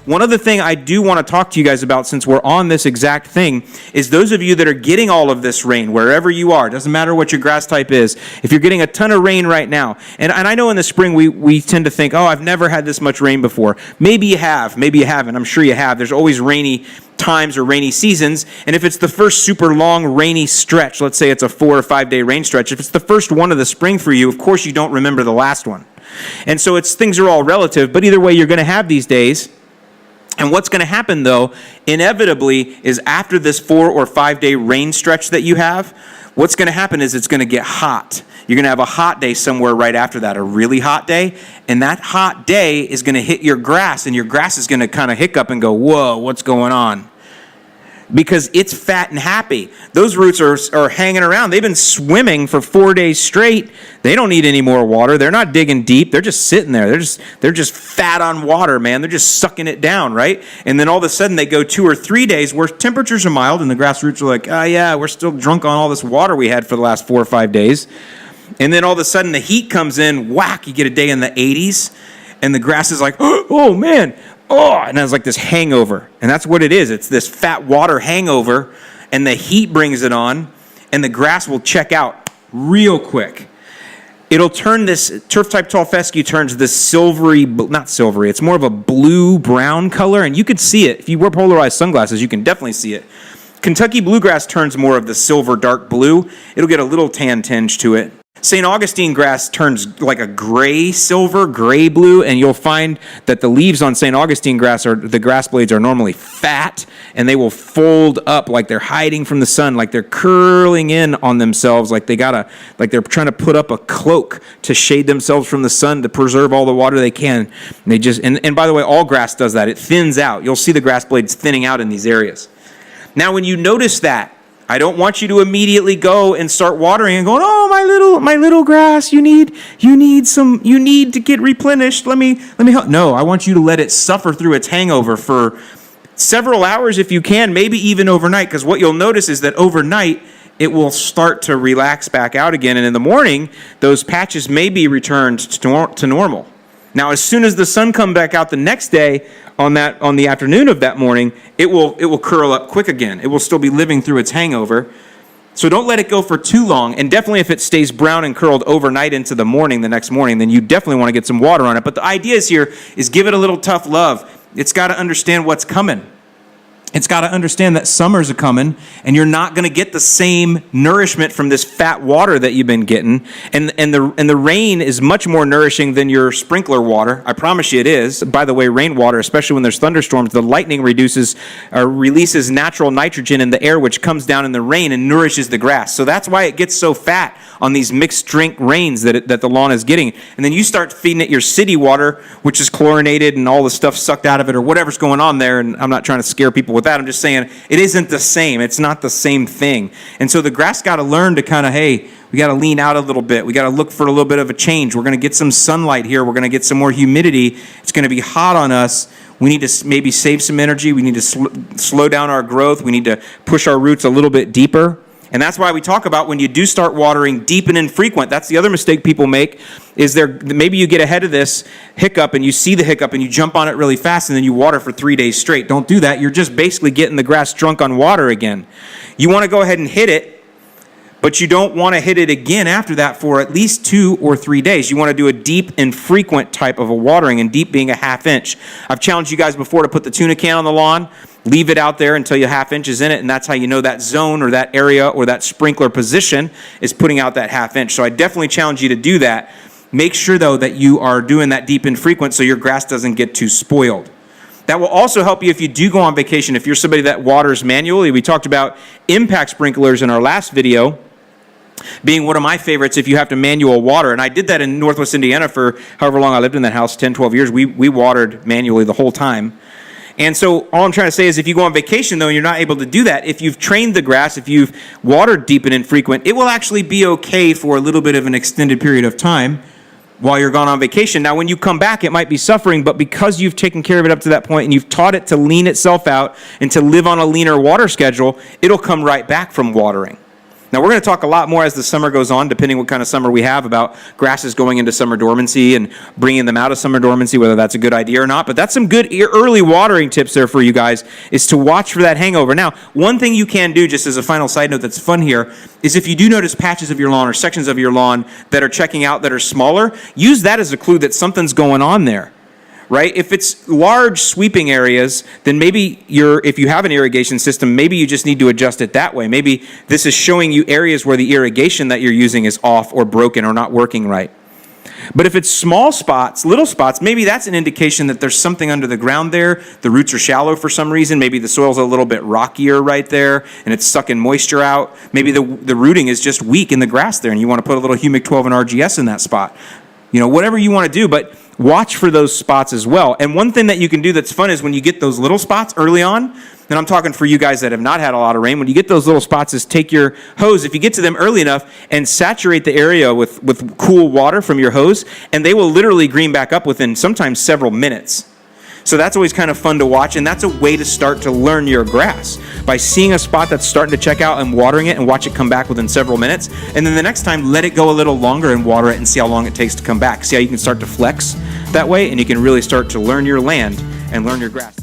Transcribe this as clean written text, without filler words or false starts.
one other thing I do want to talk to you guys about, since we're on this exact thing, is those of you that are getting all of this rain, wherever you are, doesn't matter what your grass type is, if you're getting a ton of rain right now, and I know in the spring we tend to think, oh, I've never had this much rain before. Maybe you have, maybe you haven't. I'm sure you have. There's always rainy times or rainy seasons, and if it's the first super long rainy stretch, let's say it's a 4 or 5 day rain stretch, if it's the first one of the spring for you, of course you don't remember the last one. And so things are all relative, but either way you're going to have these days. And what's going to happen, though, inevitably, is after this 4 or 5 day rain stretch that you have, what's going to happen is it's going to get hot. You're going to have a hot day somewhere right after that, a really hot day, and that hot day is going to hit your grass, and your grass is going to kind of hiccup and go, whoa, what's going on? Because it's fat and happy. Those roots are hanging around. They've been swimming for 4 days straight. They don't need any more water. They're not digging deep. They're just sitting there. They're just fat on water, man. They're just sucking it down, right? And then all of a sudden they go 2 or 3 days where temperatures are mild and the grass roots are like, oh yeah, we're still drunk on all this water we had for the last 4 or 5 days. And then all of a sudden the heat comes in, whack, you get a day in the 80s, and the grass is like, oh man, and it's like this hangover. And that's what it is. It's this fat water hangover, and the heat brings it on, and the grass will check out real quick. It'll turn this turf-type tall fescue turns this silvery, not silvery, it's more of a blue-brown color, and you could see it. If you wear polarized sunglasses, you can definitely see it. Kentucky bluegrass turns more of the silver dark blue. It'll get a little tan tinge to it. St. Augustine grass turns like a gray silver, gray blue, and you'll find that the leaves on St. Augustine grass, the grass blades are normally fat, and they will fold up like they're hiding from the sun, like they're curling in on themselves, like they're trying to put up a cloak to shade themselves from the sun to preserve all the water they can. And by the way, all grass does that. It thins out. You'll see the grass blades thinning out in these areas. Now, when you notice that, I don't want you to immediately go and start watering and going, oh, my little grass, you need to get replenished. Let me help. No, I want you to let it suffer through its hangover for several hours if you can, maybe even overnight, because what you'll notice is that overnight it will start to relax back out again, and in the morning those patches may be returned to normal. Now, as soon as the sun comes back out the next day, on the afternoon of that morning, it will curl up quick again. It will still be living through its hangover. So don't let it go for too long. And definitely if it stays brown and curled overnight into the morning, the next morning, then you definitely want to get some water on it. But the idea here is give it a little tough love. It's got to understand what's coming. It's got to understand that summer's a-coming, and you're not going to get the same nourishment from this fat water that you've been getting. And the rain is much more nourishing than your sprinkler water. I promise you it is. By the way, rainwater, especially when there's thunderstorms, the lightning releases natural nitrogen in the air, which comes down in the rain and nourishes the grass. So that's why it gets so fat on these mixed drink rains that the lawn is getting. And then you start feeding it your city water, which is chlorinated and all the stuff sucked out of it or whatever's going on there. And I'm not trying to scare people with that. I'm just saying it isn't the same. It's not the same thing. And so the grass got to learn to kind of, hey, we got to lean out a little bit. We got to look for a little bit of a change. We're going to get some sunlight here. We're going to get some more humidity. It's going to be hot on us. We need to maybe save some energy. We need to slow down our growth. We need to push our roots a little bit deeper. And that's why we talk about when you do start watering deep and infrequent. That's the other mistake people make, is maybe you get ahead of this hiccup and you see the hiccup and you jump on it really fast and then you water for 3 days straight. Don't do that. You're just basically getting the grass drunk on water again. You want to go ahead and hit it, but you don't want to hit it again after that for at least 2 or 3 days. You want to do a deep and frequent type of a watering, and deep being a 1/2 inch. I've challenged you guys before to put the tuna can on the lawn, leave it out there until you're 1/2 inches in it, and that's how you know that zone or that area or that sprinkler position is putting out that 1/2 inch. So I definitely challenge you to do that. Make sure, though, that you are doing that deep and frequent so your grass doesn't get too spoiled. That will also help you if you do go on vacation. If you're somebody that waters manually, we talked about impact sprinklers in our last video, being one of my favorites if you have to manual water. And I did that in Northwest Indiana for however long I lived in that house, 10, 12 years. We watered manually the whole time. And so all I'm trying to say is if you go on vacation, though, and you're not able to do that, if you've trained the grass, if you've watered deep and infrequent, it will actually be okay for a little bit of an extended period of time while you're gone on vacation. Now, when you come back, it might be suffering, but because you've taken care of it up to that point and you've taught it to lean itself out and to live on a leaner water schedule, it'll come right back from watering. Now, we're going to talk a lot more as the summer goes on, depending what kind of summer we have, about grasses going into summer dormancy and bringing them out of summer dormancy, whether that's a good idea or not. But that's some good early watering tips there for you guys, is to watch for that hangover. Now, one thing you can do, just as a final side note that's fun here, is if you do notice patches of your lawn or sections of your lawn that are checking out that are smaller, use that as a clue that something's going on there. Right? If it's large sweeping areas, then maybe if you have an irrigation system, maybe you just need to adjust it that way. Maybe this is showing you areas where the irrigation that you're using is off or broken or not working right. But if it's small spots, little spots, maybe that's an indication that there's something under the ground there. The roots are shallow for some reason. Maybe the soil's a little bit rockier right there and it's sucking moisture out. Maybe the rooting is just weak in the grass there and you want to put a little humic 12 and RGS in that spot. Whatever you want to do, but watch for those spots as well. And one thing that you can do that's fun is when you get those little spots early on, and I'm talking for you guys that have not had a lot of rain, when you get those little spots, is take your hose, if you get to them early enough, and saturate the area with cool water from your hose, and they will literally green back up within sometimes several minutes. So that's always kind of fun to watch, and that's a way to start to learn your grass, by seeing a spot that's starting to check out and watering it and watch it come back within several minutes. And then the next time, let it go a little longer and water it and see how long it takes to come back. See how you can start to flex that way, and you can really start to learn your land and learn your grass.